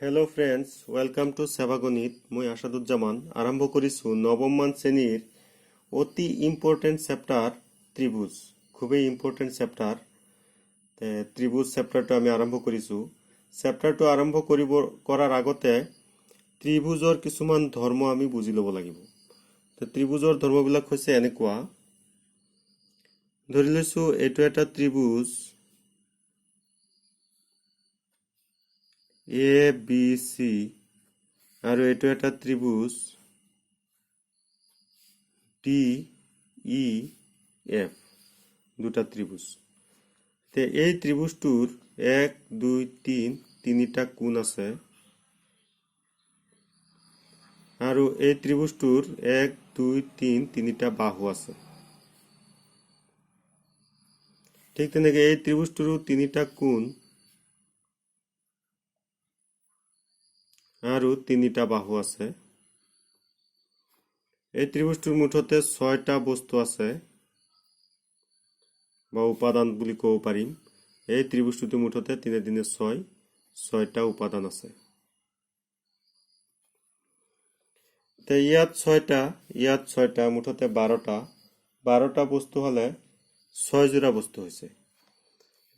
Hello friends, welcome to Sevaganit. मैं आसादुज्जामान आरम्भ करिछु नवम मान श्रेणीर অতি ইম্পর্টেন্ট চ্যাপ্টার ত্রিভুজ। খুবই ইম্পর্টেন্ট চ্যাপ্টার। ত্রিভুজ চ্যাপ্টারটো আমি আৰম্ভ কৰিছোঁ। চ্যাপ্টাৰটো আৰম্ভ কৰাৰ আগতে ত্ৰিভুজৰ কিছুমান ধৰ্ম আমি বুজি ল'ব লাগিব। ত্ৰিভুজৰ ধৰ্মবিলাক হৈছে এনেকুৱা, ধৰি লৈছোঁ এইটো এটা ত্ৰিভুজ এ বি সি আৰু এইটো এটা ত্ৰিভুজ ডি ই এফ, দুটা ত্ৰিভুজ। এই ত্ৰিভুজটোৰ 1 2 3 তিনিটা কোণ আছে আৰু এই ত্ৰিভুজটোৰ 1 2 3 তিনিটা বাহু আছে। ঠিক তেনেকৈ এই ত্ৰিভুজটোৰো তিনিটা কোণ আৰু তিনিটা বাহু আছে। এই ত্ৰিভুজটোৰ মুঠতে 6টা বস্তু আছে বা উপাদান বুলি ক'ব পাৰিম। এই ত্ৰিভুজটোৰ মুঠতে 3 দিনে 6টা উপাদান আছে। ইয়াত 6টা মুঠতে 12টা বস্তু হলে 6 জোড়া বস্তু হৈছে।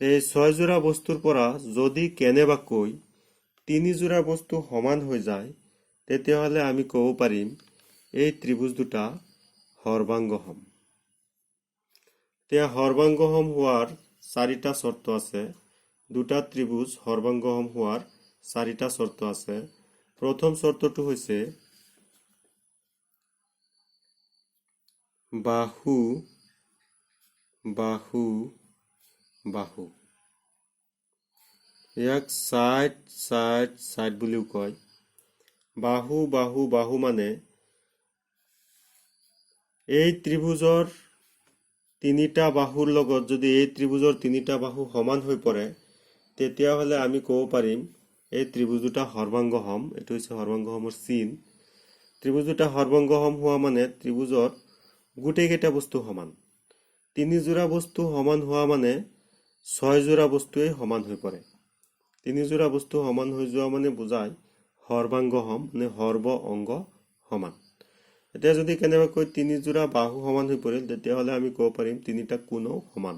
এই 6 জোড়া বস্তুৰ পৰা যদি কেনেবাকৈ 3 জোড়া বস্তু সমান হৈ যায়, তেতিয়াহলে আমি ক'ব পাৰিম এই ত্ৰিভুজ দুটা সৰ্বাংগসম। সৰ্বাংগসম হোৱাৰ 4টা শৰ্ত আছে। দুটা ত্ৰিভুজ সৰ্বাংগসম হোৱাৰ 4টা শৰ্ত আছে। প্ৰথম শৰ্তটো হৈছে বাহু বাহু বাহু, ইয়াক সাইড বুলিও কয়। বাহু বাহু বাহু মানে এই ত্ৰিভুজৰ তিনিটা বাহুৰ লগত যদি এই ত্ৰিভুজৰ তিনিটা বাহু সমান হৈ পৰে, তেতিয়াহলে আমি ক'ব পাৰিম এই ত্ৰিভুজ দুটা সৰ্বাংগসম। এইটো হৈছে সৰ্বাংগসমৰ চিন। ত্ৰিভুজ দুটা সৰ্বাংগসম হোৱা মানে ত্ৰিভুজৰ গোটেইকেইটা বস্তু সমান। 3 জোড়া বস্তু সমান হোৱা মানে 6 জোড়া বস্তুৱেই সমান হৈ পৰে। 3 জোড়া বস্তু সমান হৈ যোৱা মানে বুজায় সৰ্বাংগসম, মানে সৰ্ব অংগ সমান। এতিয়া যদি কেনেবাকৈ 3 জোড়া বাহু সমান হৈ পৰিল, তেতিয়াহলে আমি ক'ব পাৰিম তিনিটা কোণো সমান।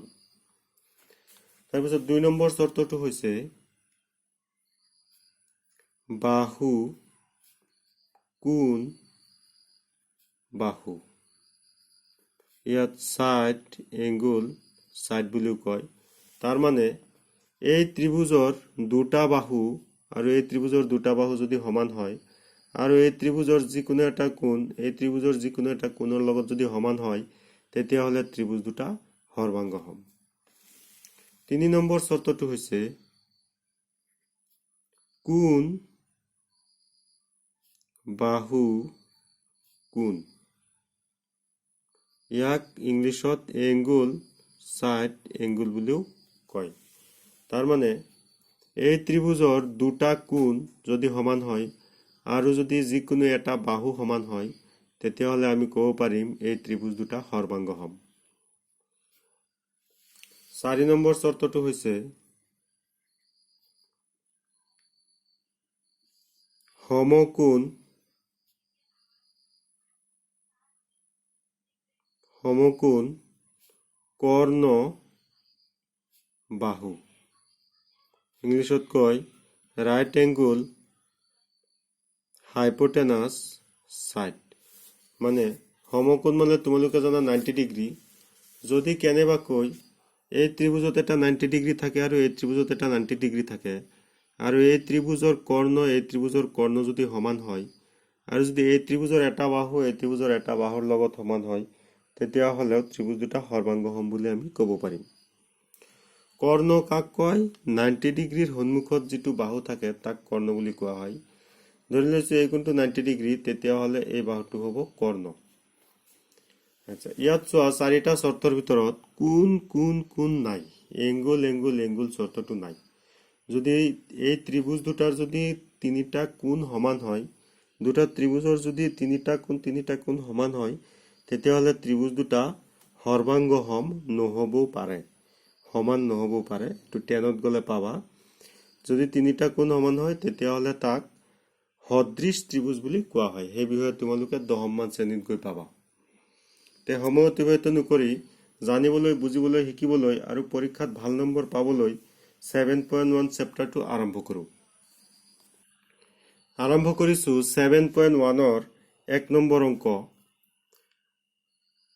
তাৰপিছত 2 নম্বৰ শৰ্তটো হৈছে বাহু কোণ বাহু, ইয়াত সাইড এংগুল সাইড বুলিও কয়। তাৰ মানে এই ত্ৰিভুজৰ দুটা বাহু আৰু এই ত্ৰিভুজৰ দুটা বাহু যদি সমান হয় আৰু এই ত্ৰিভুজৰ যিকোনো এটা কোণ এই ত্ৰিভুজৰ যিকোনো এটা কোণৰ লগত যদি সমান হয়, তেতিয়াহলে ত্ৰিভুজ দুটা সৰ্বাংগসম। 3 নম্বৰ শৰ্তটো হৈছে কোণ বাহু কোণ, ইয়াক ইংলিছত এংগুল সাইড এংগুল বুলিও কয়। তাৰ মানে এই ত্ৰিভুজৰ দুটা কোণ যদি সমান হয় আৰু যদি যিকোনো এটা বাহু সমান হয়, তেতিয়াহলে আমি ক'ব পাৰিম এই ত্ৰিভুজ দুটা সৰ্বাংগসম। 4 নম্বৰ শৰ্তটো হৈছে সমকোণ কৰ্ণ বাহু, ইংলিছত কয় ৰাইট এংগুল হাইপোটেনাছ সাইড। মানে সমকোণ মানে তোমালোকে জানা 90 ডিগ্ৰী। যদি কেনেবাকৈ এই ত্ৰিভুজত এটা 90 ডিগ্ৰী থাকে আৰু এই ত্ৰিভুজত এটা 90 ডিগ্ৰী থাকে আৰু এই ত্ৰিভুজৰ কৰ্ণ যদি সমান হয় আৰু যদি এই ত্ৰিভুজৰ এটা বাহু এই ত্ৰিভুজৰ এটা বাহুৰ লগত সমান হয়, তেতিয়াহলে ত্ৰিভুজ দুটা সৰ্বাংগসম বুলি আমি ক'ব পাৰিম। কৰ্ণ কাক কয়? 90 ডিগ্ৰীৰ সন্মুখত যিটো বাহু থাকে তাক কৰ্ণ বুলি কোৱা হয়। ধৰি লৈছো এই কোণটো 90 ডিগ্ৰী, তেতিয়াহলে এই বাহুটো হ'ব কৰ্ণ। আচ্ছা, ইয়াত চোৱা 4টা শৰ্তৰ ভিতৰত কোণ কোণ কোণ নাই, এংগুল এংগুল এংগুল শৰ্তটো নাই। যদি এই ত্ৰিভুজ দুটাৰ যদি তিনিটা কোণ সমান হয়, দুটা ত্ৰিভুজৰ যদি তিনিটা কোণ সমান হয়, তেতিয়াহলে ত্ৰিভুজ দুটা সৰ্বাংগসম নহ'বও পাৰে, সমান নহ'বও পাৰে। এইটো 10ত গ'লে পাবা যদি তিনিটা কোণ সমান হয় তেতিয়াহ'লে তাক সদৃশ ত্ৰিভুজ বুলি কোৱা হয়। সেই বিষয়ে তোমালোকে 10মান শ্ৰেণীত গৈ পাবা। তে সময় অতিবাহিত নকৰি জানিবলৈ, বুজিবলৈ, শিকিবলৈ আৰু পৰীক্ষাত ভাল নম্বৰ পাবলৈ 7.1 চেপ্টাৰটো আৰম্ভ কৰোঁ। আৰম্ভ কৰিছোঁ 7.1ৰ 1 নম্বৰ অংক।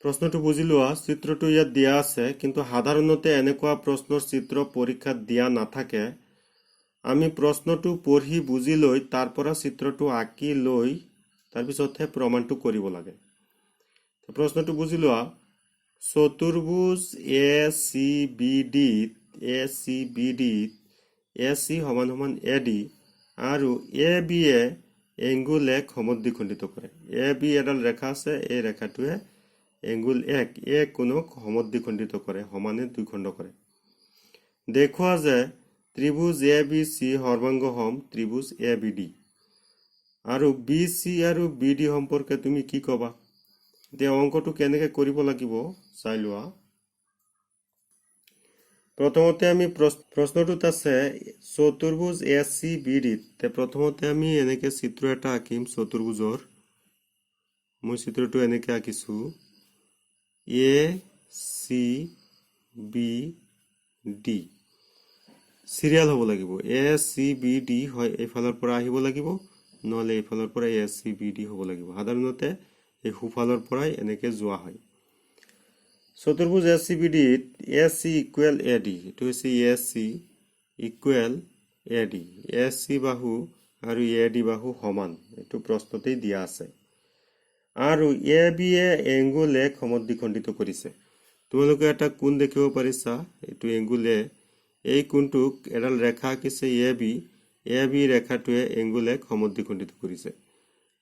প্ৰশ্নটো বুজি লোৱা। চিত্ৰটো ইয়াত দিয়া আছে, কিন্তু সাধাৰণতে এনেকুৱা প্ৰশ্নৰ চিত্ৰ পৰীক্ষাত দিয়া নাথাকে। আমি প্ৰশ্নটো পঢ়ি বুজি লৈ তাৰ পৰা চিত্ৰটো আঁকি লৈ তাৰপিছতহে প্ৰমাণটো কৰিব লাগে। প্ৰশ্নটো বুজি লোৱা। চতুৰ্ভুজ ACBD AC সমান সমান AD আৰু AB এ এংগুল 1 সমদ্বিখণ্ডিত কৰে। AB এডাল ৰেখা আছে, এই ৰেখাটোৱে এংগুল 1 কোণক সমদ্বিখণ্ডিত কৰে, সমানে দ্বিখণ্ড কৰে। দেখুৱা যে ত্ৰিভুজ ABC সৰ্বাংগসম ত্ৰিভুজ ABD আৰু BC আৰু BD সম্পৰ্কে তুমি কি ক'বা? এতিয়া অংকটো কেনেকৈ কৰিব লাগিব চাই লোৱা। প্ৰথমতে আমি প্ৰশ্নটোত আছে চতুৰ্ভুজ ACBD। প্ৰথমতে আমি এনেকৈ চিত্ৰ এটা আঁকিম চতুৰ্ভুজৰ। মই চিত্ৰটো এনেকৈ আঁকিছোঁ। ACBD চিৰিয়েল হ'ব লাগিব। ACBD হয় এইফালৰ পৰা আহিব লাগিব, নহ'লে এইফালৰ পৰা ACBD হ'ব লাগিব। সাধাৰণতে এই সোঁফালৰ পৰাই এনেকৈ যোৱা হয়। চতুৰ্ভুজ ACBDত AC ইকুৱেল AD, এইটো হৈছে AC ইকুৱেল AD। AC বাহু আৰু AD বাহু সমান, এইটো প্ৰশ্নতেই দিয়া আছে। আৰু AB এ এংগুল 1 সমদ্বিখণ্ডিত কৰিছে। তোমালোকে এটা কোণ দেখিব পাৰিছা, এইটো এংগুল A। এই কোণটোক এডাল ৰেখা আঁকিছে AB ৰেখাটোৱে এংগুল 1 সমদ্বিখণ্ডিত কৰিছে।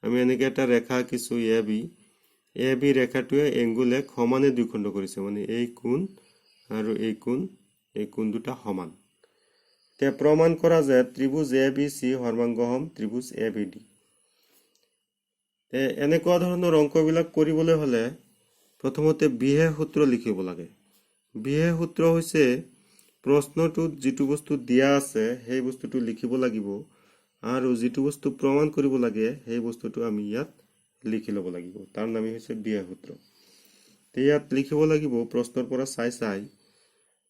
আমি এনেকৈ এটা ৰেখা আঁকিছোঁ AB ৰেখাটোৱে এংগুল 1 সমানে দ্বিখণ্ড কৰিছে, মানে এই কোণ আৰু এই কোণ দুটা সমান। এতিয়া প্ৰমাণ কৰা যে ত্ৰিভুজ ABC সৰ্বাংগসম ত্ৰিভুজ ABD। এনেকুৱা ধৰণৰ অংকবিলাক কৰিবলৈ হ'লে প্ৰথমতে বিশেষ সূত্ৰ লিখিব লাগে। বিশেষ সূত্ৰ হৈছে প্ৰশ্নটোত যিটো বস্তু দিয়া আছে সেই বস্তুটো লিখিব লাগিব, আৰু যিটো বস্তু প্ৰমাণ কৰিব লাগে সেই বস্তুটো আমি ইয়াত লিখি ল'ব লাগিব। তাৰ নামেই হৈছে বিশেষ সূত্ৰ। ইয়াত লিখিব লাগিব প্ৰশ্নৰ পৰা চাই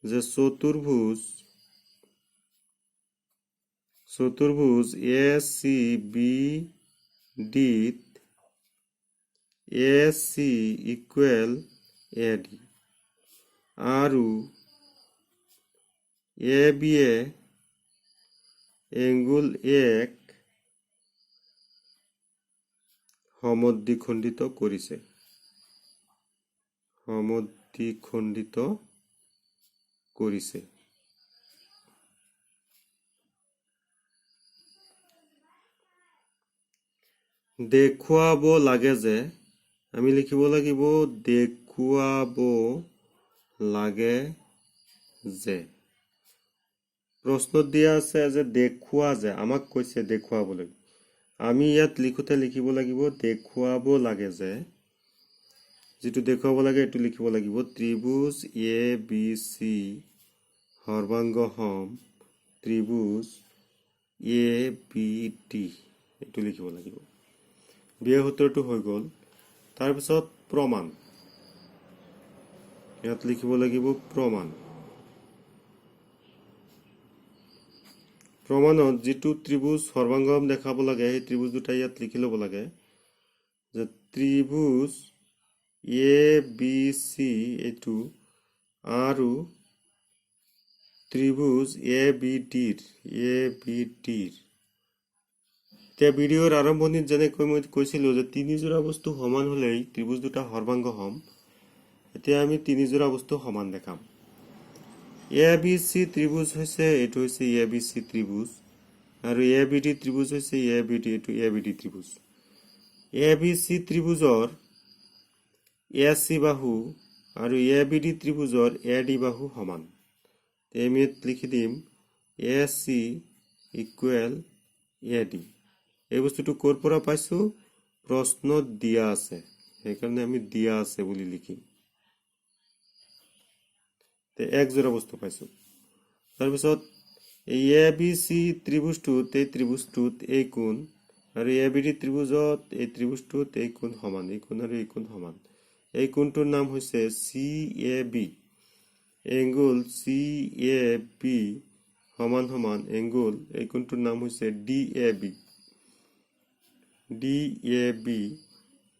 যে চতুৰ্ভুজ ACBDত AC ইকুৱেল AD আৰু AB এ এংগুল 1 সমদ্বিখণ্ডিত কৰিছে। দেখুৱাব লাগে যে, আমি লিখিব লাগিব দেখুৱাব লাগে যে। প্ৰশ্নত দিয়া আছে যে দেখুৱা যে, আমাক কৈছে দেখুৱাবলৈ। আমি ইয়াত লিখোতে লিখিব লাগিব দেখুৱাব লাগে যে। যিটো দেখুৱাব লাগে এইটো লিখিব লাগিব ত্ৰিভুজ ABC সৰ্বাংগসম ত্ৰিভুজ ABD, এইটো লিখিব লাগিব। বিশেষ সূত্ৰটো হৈ গ'ল। তাৰপিছত প্ৰমাণ, ইয়াত লিখিব লাগিব প্ৰমাণত যিটো ত্ৰিভুজ সৰ্বাংগসম দেখাব লাগে সেই ত্ৰিভুজ দুটা ইয়াত লিখি ল'ব লাগে যে ত্ৰিভুজ ABC এইটো আৰু ত্ৰিভুজ ABDৰ এতিয়া ভিডিঅ'ৰ আৰম্ভণিত যেনেকৈ মই কৈছিলোঁ যে তিনিযোৰা বস্তু সমান হ'লেই ত্ৰিভুজ দুটা সৰ্বাংগসম। এতিয়া আমি তিনিযোৰা বস্তু সমান দেখাম। ABC ত্ৰিভুজ হৈছে, এইটো হৈছে ABC ত্ৰিভুজ, আৰু ABD ত্ৰিভুজ হৈছে ABD, এইটো ABD ত্ৰিভুজ। ABC ত্ৰিভুজৰ AC বাহু আৰু ABD ত্ৰিভুজৰ AD বাহু সমান। আমি লিখি দিম AC ইকুৱেল AD। এই বস্তুটো ক'ৰ পৰা পাইছোঁ? প্ৰশ্নত দিয়া আছে, সেইকাৰণে আমি দিয়া আছে বুলি লিখিম। এক যোৰা বস্তু পাইছোঁ। তাৰপিছত এই এ বি চি ত্ৰিভুজটোত এই কোণ আৰু এ বি ডি ত্ৰিভুজত এই ত্ৰিভুজটোত এই কোণ সমান, এই কোণ আৰু এই কোণ সমান। এই কোণটোৰ নাম হৈছে C A B. Angle C A B সমান সমান এংগুল, এই কোণটোৰ নাম হৈছে D A B. D A B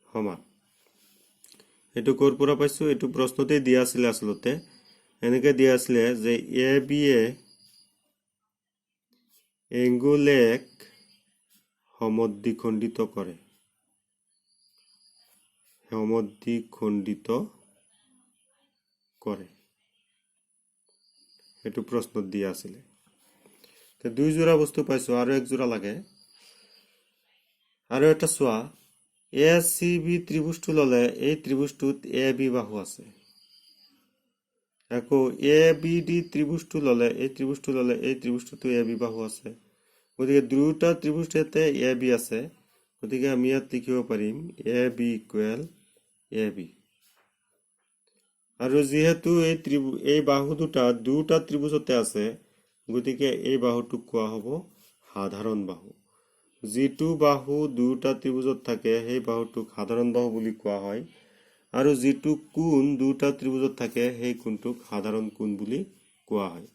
সমান, এইটো ক'ৰ পৰা পাইছো? এইটো প্ৰশ্নতে দিয়া আছিলে। আচলতে এনেকে দিয়া আছিলে যে এ বি এ এংগুল এক সমদ্বিখণ্ডিত কৰে, সমদ্বিখণ্ডিত কৰে, এইটো প্ৰশ্নত দিয়া আছিলে। দুই যোৰা বস্তু পাইছো, আৰু এক যোৰা লাগে। আৰু এটা চোৱা, এ চি বি ত্ৰিভুজটো ললে এই ত্ৰিভুজটোত এ বি বাহু আছে। আকৌ এ বি ডি ত্ৰিভুজটো ললে এই ত্ৰিভুজটোতো এ বি বাহু আছে। গতিকে দুয়োটা ত্ৰিভুজতে এ বি আছে। গতিকে আমি ইয়াত লিখিব পাৰিম A B equal A B. আৰু যিহেতু এই বাহু দুটা ত্ৰিভুজতে আছে, গতিকে এই বাহুটোক কোৱা হ'ব সাধাৰণ বাহু। যিটো বাহু দুটা ত্ৰিভুজত থাকে সেই বাহুটোক সাধাৰণ বাহু বুলি কোৱা হয়। আৰু যিটো কোণ দুটা ত্ৰিভুজত থাকে সেই কোণটোক সাধাৰণ কোণ বুলি কোৱা হয়।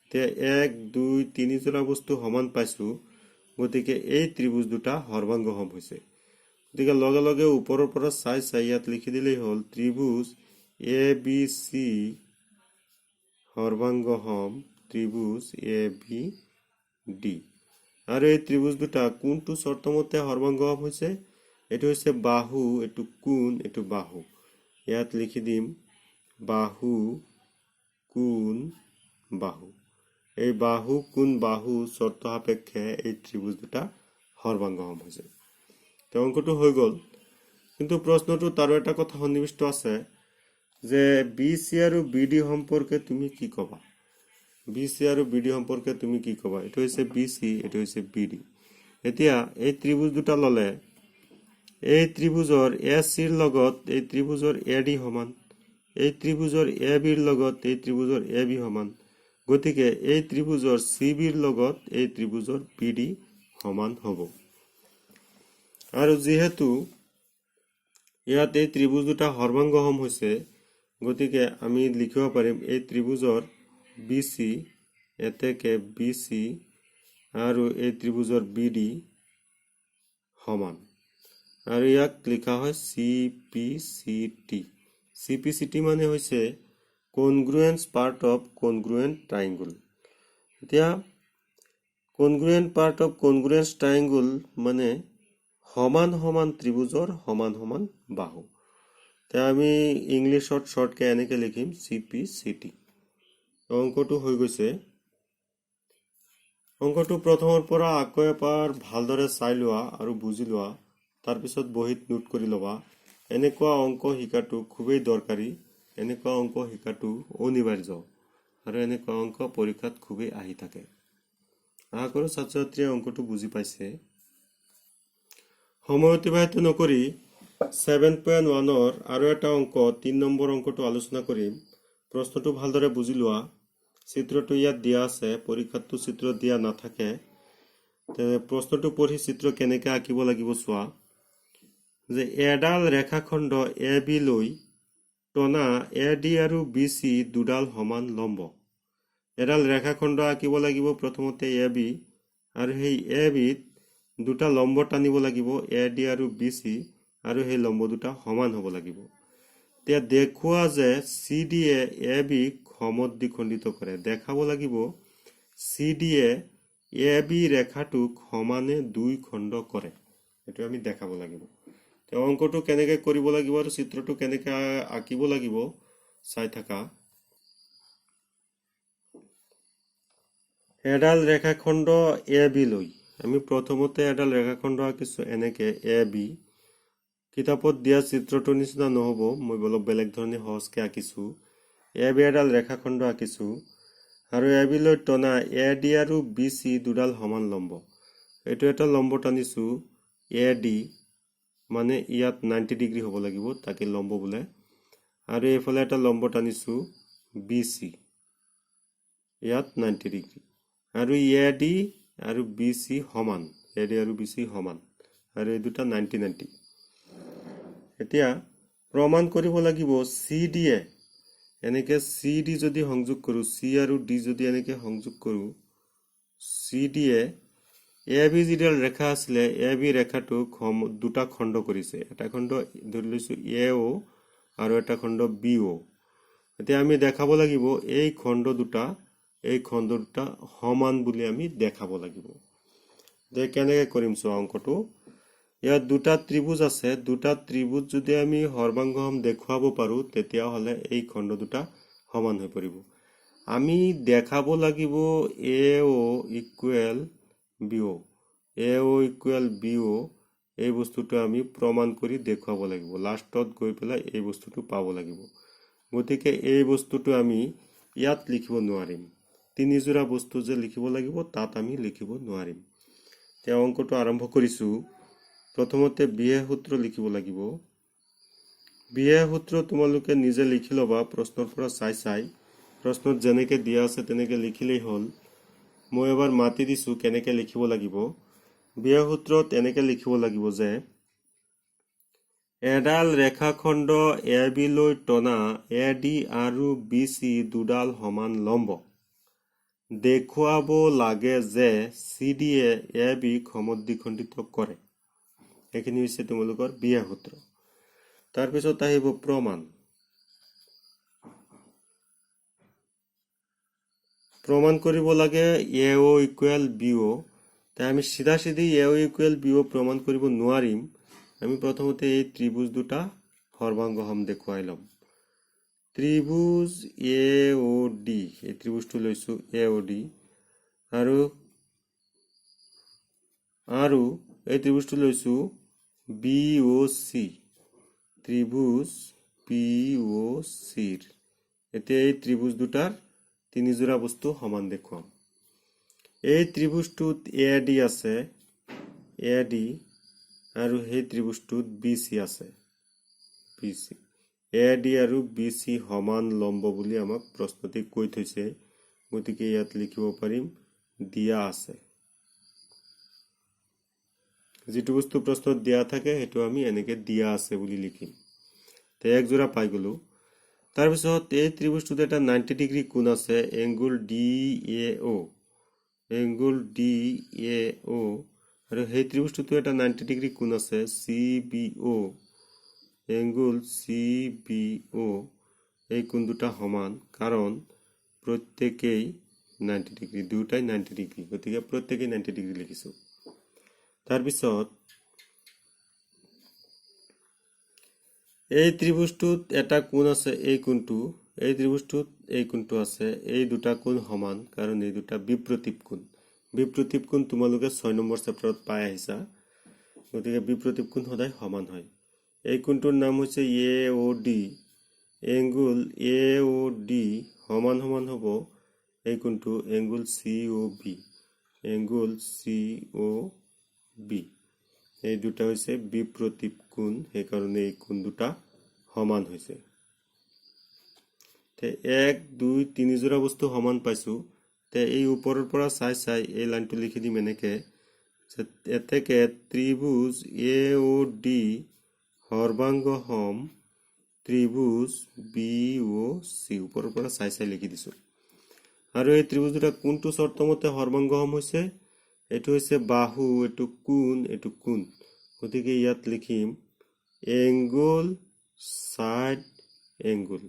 এতিয়া 1 2 3 যোৰা বস্তু সমান পাইছো। গতিকে এই ত্ৰিভুজ দুটা সৰ্বাংগসম হৈছে। গতিকে লগে লগে ওপৰৰ পৰা চাই ইয়াত লিখি দিলেই হ'ল ত্ৰিভুজ A B C সৰ্বাংগসম ত্ৰিভুজ A B D. আৰু এই ত্ৰিভুজ দুটা কোনটো চৰ্তমতে সৰ্বাংগসম হৈছে? এইটো হৈছে বাহু, এইটো কোণ, এইটো বাহু। ইয়াত লিখি দিম বাহু কোণ বাহু। এই বাহু কোণ বাহু চৰ্ত সাপেক্ষে এই ত্ৰিভুজ দুটা সৰ্বাংগসম হৈছে। তো অংকটো হৈ গ'ল। কিন্তু প্ৰশ্নটোত আৰু এটা কথা সন্নিবিষ্ট আছে যে বি চি আৰু বি ডি সম্পৰ্কে তুমি কি ক'বা? বি চি আৰু বি ডি সম্পৰ্কে তুমি কি ক'বা? এইটো হৈছে বি চি, এইটো হৈছে বি ডি। এতিয়া এই ত্ৰিভুজ দুটা ললে এই ত্ৰিভুজৰ এ চিৰ লগত এই ত্ৰিভুজৰ এ ডি সমান, এই ত্ৰিভুজৰ এ বিৰ লগত এই ত্ৰিভুজৰ এ বি সমান। গতিকে এই ত্ৰিভুজৰ চি বিৰ লগত এই ত্ৰিভুজৰ পি ডি সমান হ'ব। আৰু যিহেতু ইয়াত এই ত্ৰিভুজ দুটা সৰ্বাংগসম হৈছে, গতিকে আমি লিখিব পাৰিম এই ত্ৰিভুজৰ বি চি এতেকে বি চি আৰু এই ত্ৰিভুজৰ বি ডি সমান। আৰু ইয়াক লিখা হয় C P C T. C P C T মানে হৈছে কনগ্ৰুৱেন্স পাৰ্ট অফ কনগ্ৰুৱেন্ট ট্ৰাইংগুল। এতিয়া কনগ্ৰুৱেন্ট পাৰ্ট অফ কনগ্ৰুৱেন্স ট্ৰাইংগুল মানে সমান সমান ত্ৰিভুজৰ সমান সমান বাহু। এতিয়া আমি ইংলিছত শৰ্টকে এনেকে লিখিম চি পি চি টি। অংকটো হৈ গৈছে। অংকটো প্ৰথমৰ পৰা আকৌ এবাৰ ভালদৰে চাই লোৱা আৰু বুজি লোৱা, তাৰপিছত বহীত নোট কৰি ল'বা। এনেকুৱা অংক শিকাটো খুবেই দৰকাৰী, এনেকুৱা অংক শিকাটো অনিবাৰ্য, আৰু এনেকুৱা অংক পৰীক্ষাত খুবেই আহি থাকে। আশা কৰোঁ ছাত্ৰ ছাত্ৰীয়ে অংকটো বুজি পাইছে। সময় অতিবাহিত নকৰি 7.1ৰ আৰু এটা অংক 3 নম্বৰ অংকটো আলোচনা কৰিম। প্ৰশ্নটো ভালদৰে বুজি লোৱা। চিত্ৰটো ইয়াত দিয়া আছে, পৰীক্ষাতটো চিত্ৰ দিয়া নাথাকে। প্ৰশ্নটো পঢ়ি চিত্ৰ কেনেকৈ আঁকিব লাগিব চোৱা। যে এডাল ৰেখাখণ্ড এ বি লৈ টনা এ ডি আৰু বি চি দুডাল সমান লম্ব। এডাল ৰেখাখণ্ড আঁকিব লাগিব প্ৰথমতে এ বি, আৰু সেই এ বিত দুটা লম্ব টানিব লাগিব এ ডি আৰু বি চি, আৰু সেই লম্ব দুটা সমান হ'ব লাগিব। এতিয়া দেখুওৱা যে চি ডি এ বিক সমদ্বিখণ্ডিত কৰে। দেখাব লাগিব চি ডি এ বি ৰেখাটোক সমানে দুই খণ্ড কৰে। এইটো আমি দেখাব লাগিব। অংকটো কেনেকৈ কৰিব লাগিব আৰু চিত্ৰটো কেনেকৈ আঁকিব লাগিব চাই থাকা। এডাল ৰেখাখণ্ড এ বি লৈ আমি প্ৰথমতে এডাল ৰেখাখণ্ড আঁকিছো এনেকে এ বি। কিতাপত দিয়া চিত্ৰটোৰ নিচিনা নহ'ব, মই অলপ বেলেগ ধৰণে সহজকৈ আঁকিছো। এ বি এডাল ৰেখাখণ্ড আঁকিছো, আৰু এ বি লৈ টনা এ ডি আৰু বি চি দুডাল সমান লম্ব। এইটো এটা লম্ব টানিছো এ ডি, মানে ইয়াত 90 ডিগ্ৰী হ'ব লাগিব, তাকে লম্ব বোলে। আৰু এইফালে এটা লম্ব টানিছো বি চি, ইয়াত 90 ডিগ্ৰী। আৰু এডি আৰু বিসি সমান, এডি আৰু বিসি সমান, আৰু এই দুটা 90-90। এতিয়া প্ৰমাণ কৰিব লাগিব চি ডিয়ে এনেকে চি ডি যদি সংযোগ কৰো, চি আৰু ডি যদি এনেকে সংযোগ কৰো, চি ডিয়ে এ বি যিডাল ৰেখা আছিলে এ বি ৰেখাটোক দুটা খণ্ড কৰিছে, এটা খণ্ড ধৰি লৈছো এ অ আৰু এটা খণ্ড বি অ। এতিয়া আমি দেখাব লাগিব এই খণ্ড দুটা সমান বুলি আমি দেখাব লাগিব। যে কেনেকে কৰিম চোৱা অংকটো। ইয়াত দুটা ত্ৰিভুজ আছে, দুটা ত্ৰিভুজ যদি আমি সৰ্বাংগসম দেখুৱাব পাৰো তেতিয়াহ'লে এই খণ্ড দুটা সমান হৈ পৰিব। আমি দেখাব লাগিব এ অ ইকুৱেল বি অ, এ অ ইকুৱেল বি অ, এই বস্তুটো আমি প্ৰমাণ কৰি দেখুৱাব লাগিব। লাষ্টত গৈ পেলাই এই বস্তুটো পাব লাগিব। গতিকে এই বস্তুটো আমি ইয়াত লিখিব নোৱাৰিম, তিনিযোৰা বস্তু যে লিখিব লাগিব তাত আমি লিখিব নোৱাৰিম। এতিয়া অংকটো আৰম্ভ কৰিছো। প্ৰথমতে বিহে সূত্ৰ লিখিব লাগিব। বিহে সূত্ৰ তোমালোকে নিজে লিখি ল'বা প্ৰশ্নৰ পৰা চাই। প্ৰশ্নত যেনেকে দিয়া আছে তেনেকে লিখিলেই হ'ল। মই এবাৰ মাতি দিছো কেনেকে লিখিব লাগিব। বিহে সূত্ৰত এনেকে লিখিব লাগিব যে এডাল ৰেখাখণ্ড এ বি লৈ টনা এ ডি আৰু বি চি দুডাল সমান লম্ব। দেখুৱাব লাগে যে চি ডিয়ে এ বিক সমদ্বিখণ্ডিত কৰে। এইখিনি হৈছে তোমালোকৰ বিহে সূত্ৰ। তাৰপিছত আহিব প্ৰমাণ। প্ৰমাণ কৰিব লাগে এ অ ইকুৱেল বি অ। আমি চিধা চিধি এ অ ইকুৱেল বি অ প্ৰমাণ কৰিব নোৱাৰিম। আমি প্ৰথমতে এই ত্ৰিভুজ দুটা সৰ্বাংগসম দেখুৱাই ল'ম। ত্ৰিভুজ এ অ ডি, এই ত্ৰিভুজটো লৈছো এ অ ডি, আৰু এই ত্ৰিভুজটো লৈছো বি অ চি, ত্ৰিভুজ পি অ চিৰ। এতিয়া এই ত্ৰিভুজ দুটাৰ তিনিযোৰা বস্তু সমান দেখুৱাম। এই ত্ৰিভুজটোত এ ডি আছে, এ ডি, আৰু সেই ত্ৰিভুজটোত বি চি আছে, বি চি। এ ডি আৰু বি চি সমান লম্ব বুলি আমাক প্ৰশ্নটি কৈ থৈছে। গতিকে ইয়াত লিখিব পাৰিম দিয়া আছে। যিটো বস্তু প্ৰশ্নত দিয়া থাকে সেইটো আমি এনেকে দিয়া আছে বুলি লিখিম। তে এক যোৰা পাই গলো। তাৰপিছত এই ত্ৰিভুজটোত এটা 90 ডিগ্ৰী কোণ আছে, angle D A O, angle D A O, আৰু সেই ত্ৰিভুজটোতো এটা 90 ডিগ্ৰী কোণ আছে C B O, angle C B O. এই কোণ দুটা সমান কাৰণ প্ৰত্যেকেই 90 ডিগ্ৰী, দুটাই 90 ডিগ্ৰী, গতিকে প্ৰত্যেকেই 90 ডিগ্ৰী লিখিছো। তাৰপিছত এই ত্ৰিভুজটোত এটা কোণ আছে, এই কোণটো, এই ত্ৰিভুজটোত এই কোণটো আছে। এই দুটা কোণ সমান কাৰণ এই দুটা বিপ্ৰতীপ কোণ। বিপ্ৰতীপ কোণ তোমালোকে 6 নম্বৰ চেপ্টাৰত পাই আহিছা। গতিকে বিপ্ৰতীপ কোণ সদায় সমান হয়। এই কোণটোৰ নাম হৈছে এ অ ডি, এংগুল এ অ ডি সমান সমান হ'ব এই কোণটো এংগুল চি অ বি, এংগুল চি অ বি। এই দুটা হৈছে বিপ্ৰতীপ কোণ, সেইকাৰণে এই কোণ দুটা সমান হৈছে। 1 2 3 যোৰা বস্তু সমান পাইছো। এই ওপৰৰ পৰা চাই এই লাইনটো লিখি দিম এনেকে। এতেকে ত্ৰিভুজ এ অ ডি সৰ্বাংগসম ত্ৰিভুজ বি অ চি, ওপৰৰ পৰা চাই লিখি দিছো। আৰু এই ত্ৰিভুজ দুটা কোনটো চৰ্তমতে সৰ্বাংগসম হৈছে? এইটো হৈছে বাহু, এইটো কোণ, এইটো কোণ। গতিকে ইয়াত লিখিম এংগুল সাইড এংগুল।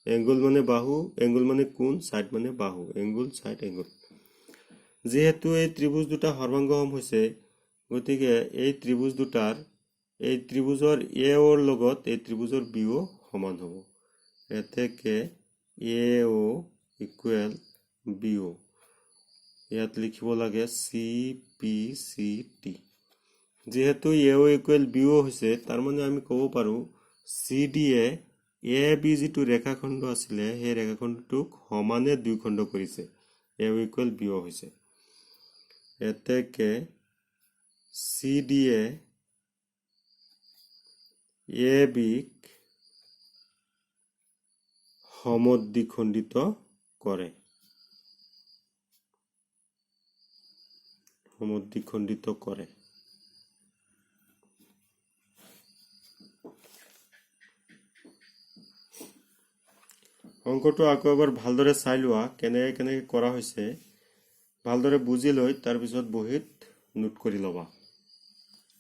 এংগুল মানে বাহু, এংগুল মানে কোণ, সাইড মানে বাহু, এংগুল সাইড এংগুল। যেহেতু এই ত্ৰিভুজ দুটা সৰ্বাংগসম হৈছে গতিকে এই ত্ৰিভুজ দুটাৰ এই ত্ৰিভুজৰ এ অৰ লগত এই ত্ৰিভুজৰ বি অ সমান হ'ব। এতেকে এ অ ইকুৱেল বি অ। ইয়াত লিখিব লাগে চি পি চি টি। যেহেতু এ অ ইকুৱেল বি অ হৈছে তাৰ মানে আমি ক'ব পাৰো চি ডিয়ে এ বি যিটো ৰেখাখণ্ড আছিলে সেই ৰেখাখণ্ডটোক সমানে দুই খণ্ড কৰিছে। এ অ ইকুৱেল বি অ হৈছে। এতেকে চি ডিয়ে এ বিক সমদ্বিখণ্ডিত কৰে। সমদ্বিখণ্ডিত কৰে। অংকটো আকৌ এবাৰ ভালদৰে চাই লোৱা, কেনেকৈ কৰা হৈছে ভালদৰে বুজি লৈ তাৰপিছত বহীত নোট কৰি ল'বা।